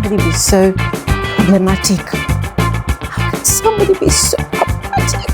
somebody be so problematic? How can somebody be so problematic?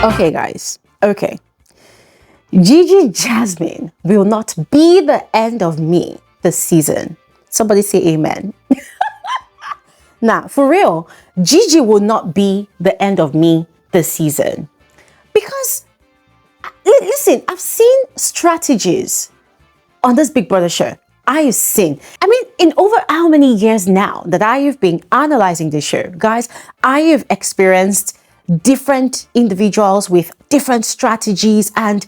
Okay, guys. Okay. Gigi Jasmine will not be the end of me this season. Somebody say amen. Now, for real, Gigi will not be the end of me this season. Because, listen, I've seen strategies on this Big Brother show. I've seen. I mean, in over how many years now that I have been analyzing this show, guys, I have experienced different individuals with different strategies, and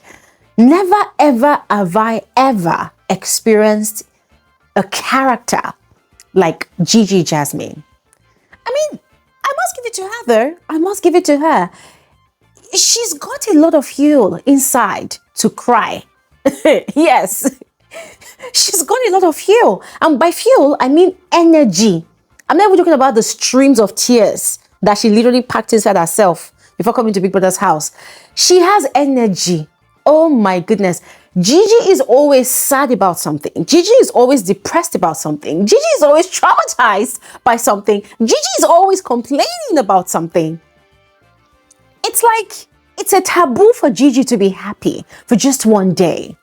never ever have I ever experienced a character like Gigi Jasmine. I mean, I must give it to her though. I must give it to her. She's got a lot of fuel inside to cry. Yes, she's got a lot of fuel. And by fuel, I mean energy. I'm not even talking about the streams of tears that she literally packed inside herself before coming to Big Brother's house. She has energy. Oh my goodness. Gigi is always sad about something. Gigi is always depressed about something. Gigi is always traumatized by something. Gigi is always complaining about something. It's like it's a taboo for Gigi to be happy for just one day.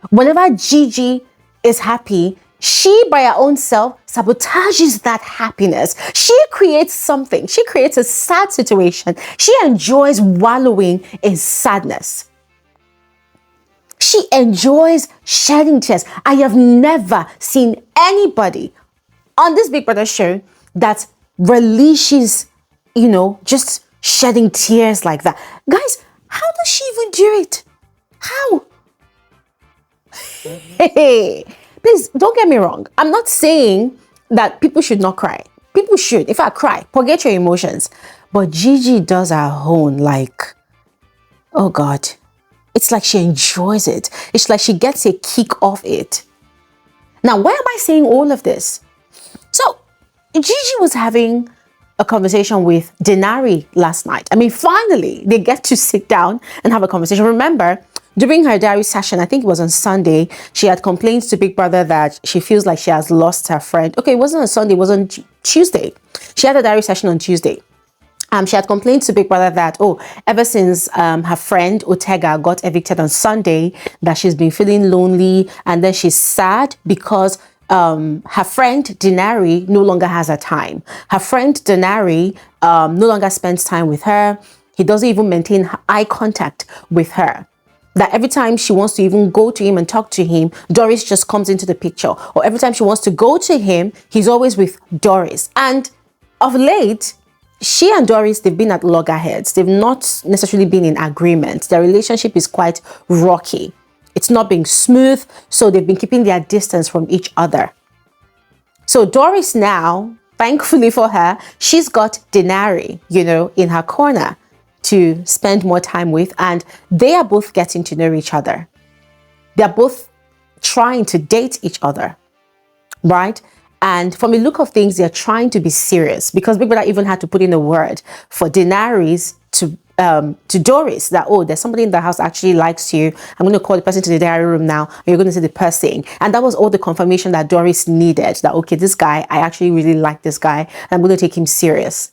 Whenever Gigi is happy, she by her own self sabotages that happiness. She creates something. She creates a sad situation. She enjoys wallowing in sadness. She enjoys shedding tears. I have never seen anybody on this Big Brother show that relishes, just shedding tears like that. Guys, how does she even do it? How? Hey, please don't get me wrong. I'm not saying that people should not cry. People should. If I cry, forget your emotions. But Gigi does her own, like, oh God. It's like she enjoys it. It's like she gets a kick off it. Now, why am I saying all of this? So, Gigi was having a conversation with Denari last night. I mean, finally, they get to sit down and have a conversation. Remember, during her diary session, I think it was on Sunday, she had complained to Big Brother that she feels like she has lost her friend. Okay, it wasn't on Sunday, it was on Tuesday. She had a diary session on Tuesday. She had complained to Big Brother that, ever since her friend Ortega got evicted on Sunday, that she's been feeling lonely, and then she's sad because her friend Dinary no longer has her time. Her friend Denari no longer spends time with her. He doesn't even maintain eye contact with her. That every time she wants to even go to him and talk to him, Doris just comes into the picture. Or every time she wants to go to him, he's always with Doris. And of late, she and Doris, they've been at loggerheads. They've not necessarily been in agreement. Their relationship is quite rocky. It's not being smooth, so they've been keeping their distance from each other. So Doris now, thankfully for her, she's got Denari, in her corner to spend more time with, and they are both getting to know each other. They're both trying to date each other, right? And from the look of things, they're trying to be serious, because Big Brother even had to put in a word for Denaris to Doris that, there's somebody in the house that actually likes you. I'm going to call the person to the diary room now, and you're going to see the person. And that was all the confirmation that Doris needed, that, okay, this guy, I actually really like this guy, and I'm going to take him serious.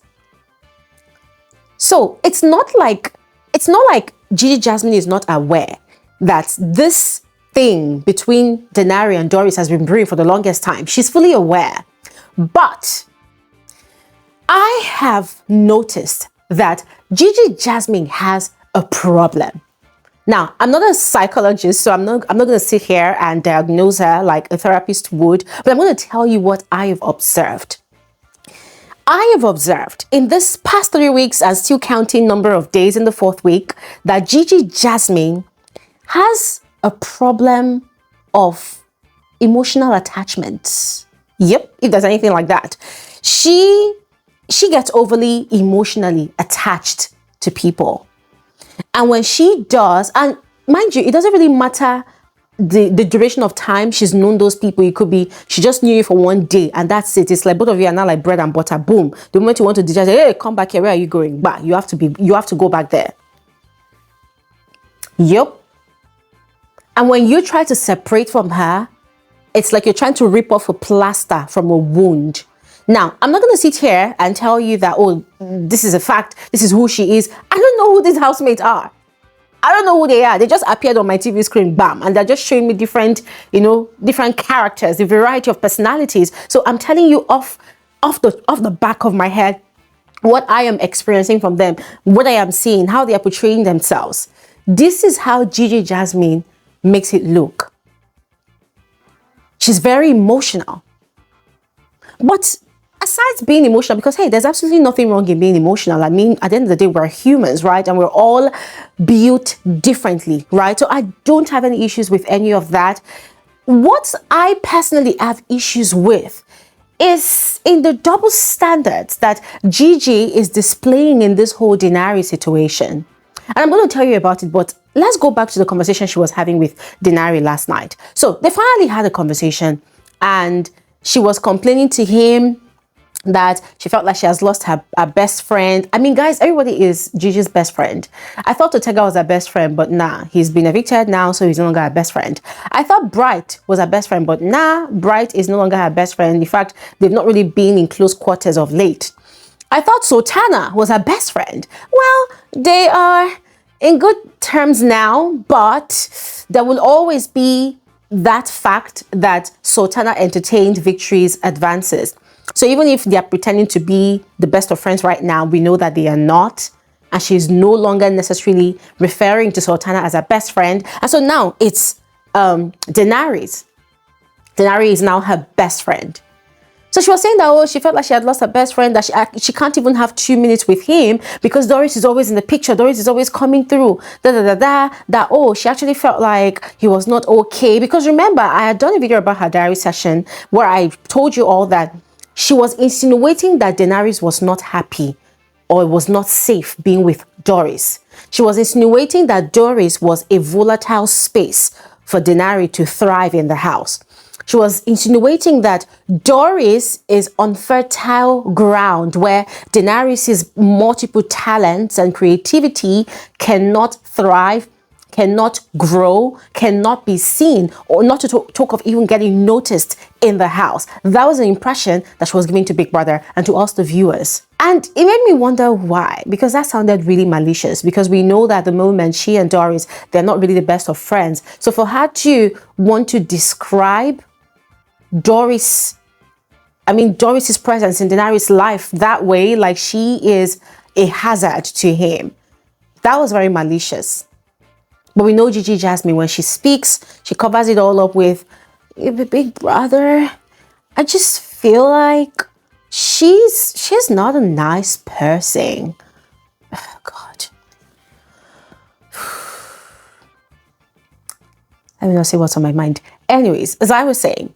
So it's not like Gigi Jasmine is not aware that this thing between Denari and Doris has been brewing for the longest time. She's fully aware. But I have noticed that Gigi Jasmine has a problem. Now, I'm not a psychologist, so I'm not going to sit here and diagnose her like a therapist would, but I'm going to tell you what I have observed. I have observed in this past 3 weeks, and still counting number of days in the 4th week, that Gigi Jasmine has a problem of emotional attachment. Yep, if there's anything like that. She gets overly emotionally attached to people. And when she does, and mind you, it doesn't really matter the duration of time she's known those people. It could be she just knew you for one day and that's it. It's like both of you are now like bread and butter. Boom. The moment you want to say, hey, come back here, where are you going? But you have to go back there. Yep. And when you try to separate from her, it's like you're trying to rip off a plaster from a wound. Now, I'm not going to sit here and tell you that, oh, this is a fact, this is who she is. I don't know who these housemates are. I don't know who they are. They just appeared on my TV screen, bam, and they're just showing me different, different characters, a variety of personalities. So I'm telling you off the back of my head what I am experiencing from them, what I am seeing, how they are portraying themselves. This is how Gigi Jasmine makes it look. She's very emotional. But aside being emotional, because hey, there's absolutely nothing wrong in being emotional. I mean, at the end of the day, we're humans, right? And we're all built differently, right? So I don't have any issues with any of that. What I personally have issues with is in the double standards that Gigi is displaying in this whole Dinary situation. And I'm going to tell you about it, but let's go back to the conversation she was having with Denari last night. So they finally had a conversation and she was complaining to him that she felt like she has lost her best friend. I mean, guys, everybody is Gigi's best friend. I thought Otega was her best friend, but nah, he's been evicted now, so he's no longer her best friend. I thought Bright was her best friend, but nah, Bright is no longer her best friend. In fact, they've not really been in close quarters of late. I thought Sultana was her best friend. Well, they are in good terms now, but there will always be that fact that Sultana entertained Victory's advances. So even if they are pretending to be the best of friends right now, we know that they are not. And she's no longer necessarily referring to Sultana as her best friend. And so now it's Denari's. Denari is now her best friend. So she was saying that, oh, she felt like she had lost her best friend, that she can't even have 2 minutes with him because Doris is always in the picture. Doris is always coming through. That, oh, she actually felt like he was not okay. Because remember, I had done a video about her diary session where I told you all that she was insinuating that Denari was not happy or was not safe being with Doris. She was insinuating that Doris was a volatile space for Denari to thrive in the house. She was insinuating that Doris is on fertile ground where Denari's multiple talents and creativity cannot thrive, cannot grow, cannot be seen, or not to talk of even getting noticed in the house. That was an impression that she was giving to Big Brother and to us, the viewers. And it made me wonder why, because that sounded really malicious, because we know that at the moment she and Doris, they're not really the best of friends. So for her to want to describe Doris's presence in Denari's life that way, like she is a hazard to him, that was very malicious. But we know Gigi Jasmine, when she speaks, she covers it all up with Big Brother. I just feel like she's not a nice person. Oh, God. Let me not say what's on my mind. Anyways, as I was saying,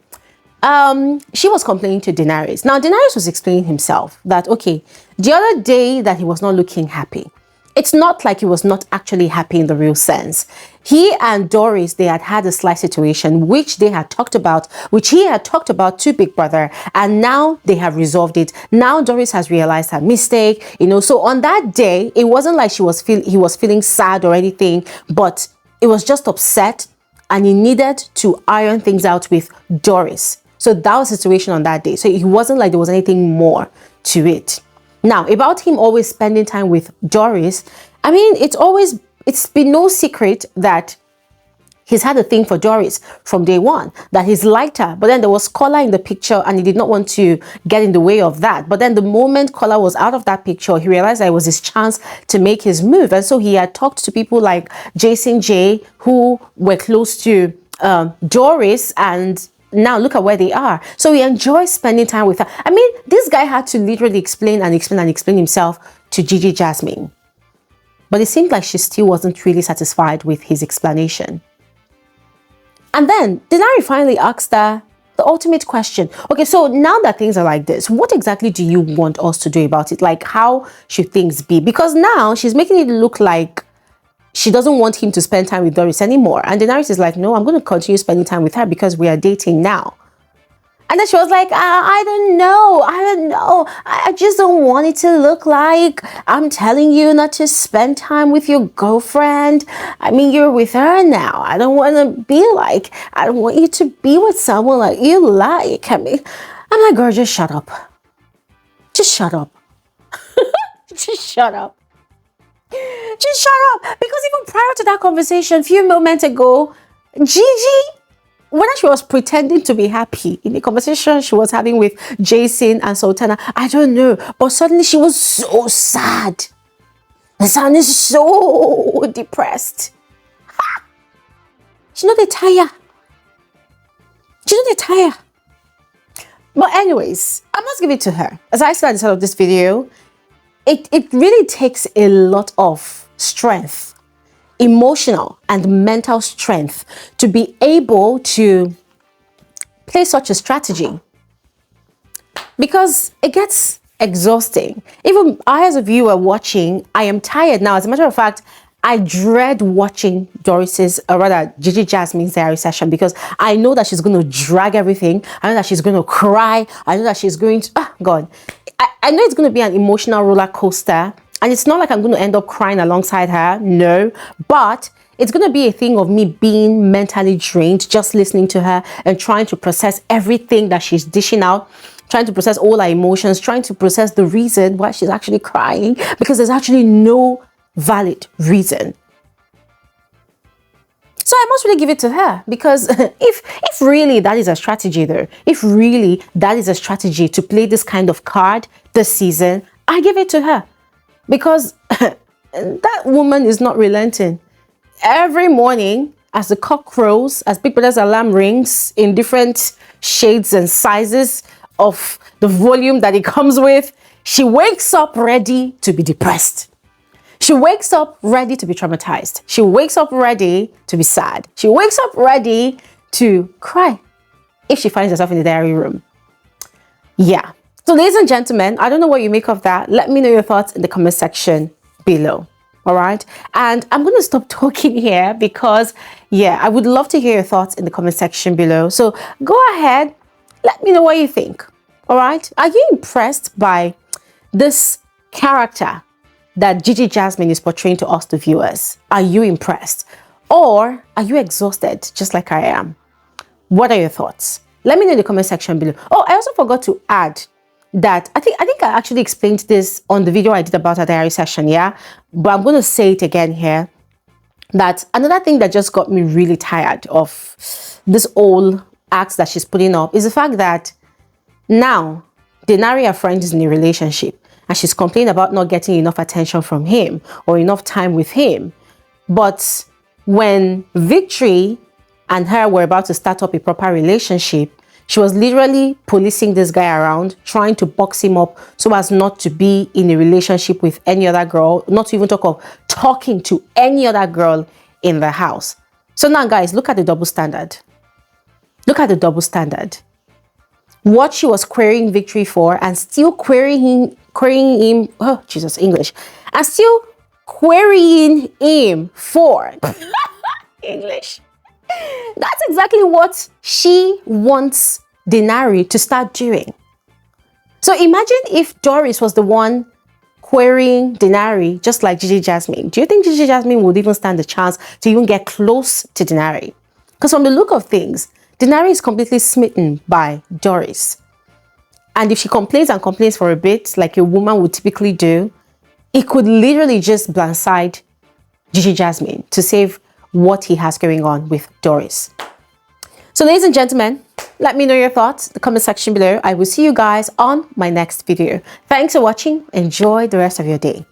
she was complaining to Denari. Now, Denari was explaining himself that, okay, the other day that he was not looking happy, it's not like he was not actually happy in the real sense. He and Doris, they had had a slight situation, which he had talked about to Big Brother, and now they have resolved it. Now Doris has realized her mistake, so on that day, it wasn't like he was feeling sad or anything, but it was just upset, and he needed to iron things out with Doris. So that was the situation on that day. So it wasn't like there was anything more to it. Now, about him always spending time with Doris, I mean, it's been no secret that he's had a thing for Doris from day one, that he's liked her. But then there was Kola in the picture and he did not want to get in the way of that. But then the moment Kola was out of that picture, he realized that it was his chance to make his move. And so he had talked to people like Jason J, who were close to Doris, and now look at where they are. So he enjoys spending time with her. I mean, this guy had to literally explain himself to Gigi Jasmine. But it seemed like she still wasn't really satisfied with his explanation. And then Dinary finally asked her the ultimate question. Okay, so now that things are like this, what exactly do you want us to do about it? Like, how should things be? Because now she's making it look like she doesn't want him to spend time with Doris anymore. And Denari is like, no, I'm going to continue spending time with her because we are dating now. And then she was like, I don't know. I don't know. I just don't want it to look like I'm telling you not to spend time with your girlfriend. I mean, you're with her now. I don't want to be like, I don't want you to be with someone like you like. I mean, I'm like, girl, just shut up. Just shut up. Just shut up. Just shut up. Because even prior to that conversation, a few moments ago, Gigi, when she was pretending to be happy in the conversation she was having with Jason and Sultana, I don't know, but suddenly she was so sad. The sound is so depressed. She know they tire. She know they tire. But anyways, I must give it to her. As I said at the start of this video, it really takes a lot of strength, emotional and mental strength, to be able to play such a strategy, because it gets exhausting. Even I, as a viewer watching, I am tired now. As a matter of fact, I dread watching Gigi Jasmine's diary session, because I know that she's going to drag everything. I know that she's going to cry. I know that she's going to, God. I know it's going to be an emotional roller coaster, and it's not like I'm going to end up crying alongside her. No, but it's going to be a thing of me being mentally drained, just listening to her and trying to process everything that she's dishing out, trying to process all her emotions, trying to process the reason why she's actually crying, because there's actually no valid reason. So I must really give it to her, because if really that is a strategy though, if really that is a strategy to play this kind of card this season, I give it to her, because that woman is not relenting. Every morning as the cock crows, as Big Brother's alarm rings in different shades and sizes of the volume that it comes with, she wakes up ready to be depressed. She wakes up ready to be traumatized. She wakes up ready to be sad. She wakes up ready to cry if she finds herself in the diary room. Yeah. So ladies and gentlemen, I don't know what you make of that. Let me know your thoughts in the comment section below. All right. And I'm going to stop talking here, because yeah, I would love to hear your thoughts in the comment section below. So go ahead. Let me know what you think. All right. Are you impressed by this character that Gigi Jasmine is portraying to us, the viewers? Are you impressed? Or are you exhausted just like I am? What are your thoughts? Let me know in the comment section below. Oh, I also forgot to add that I think I actually explained this on the video I did about her diary session, yeah? But I'm going to say it again here, that another thing that just got me really tired of this old act that she's putting up is the fact that now Denari, her friend, is in a relationship, and she's complaining about not getting enough attention from him or enough time with him. But when Victory and her were about to start up a proper relationship, she was literally policing this guy around, trying to box him up so as not to be in a relationship with any other girl, not to even talk of talking to any other girl in the house. So now, guys, look at the double standard. Look at the double standard. What she was querying Victory for, and still querying him, oh Jesus, English, and still querying him for English. That's exactly what she wants Dinary to start doing. So imagine if Doris was the one querying Dinary, just like Gigi Jasmine. Do you think Gigi Jasmine would even stand a chance to even get close to Dinary? Because from the look of things, Dinary is completely smitten by Doris. And if she complains and complains for a bit, like a woman would typically do, it could literally just blindside Gigi Jasmine to save what he has going on with Doris. So ladies and gentlemen, let me know your thoughts in the comment section below. I will see you guys on my next video. Thanks for watching. Enjoy the rest of your day.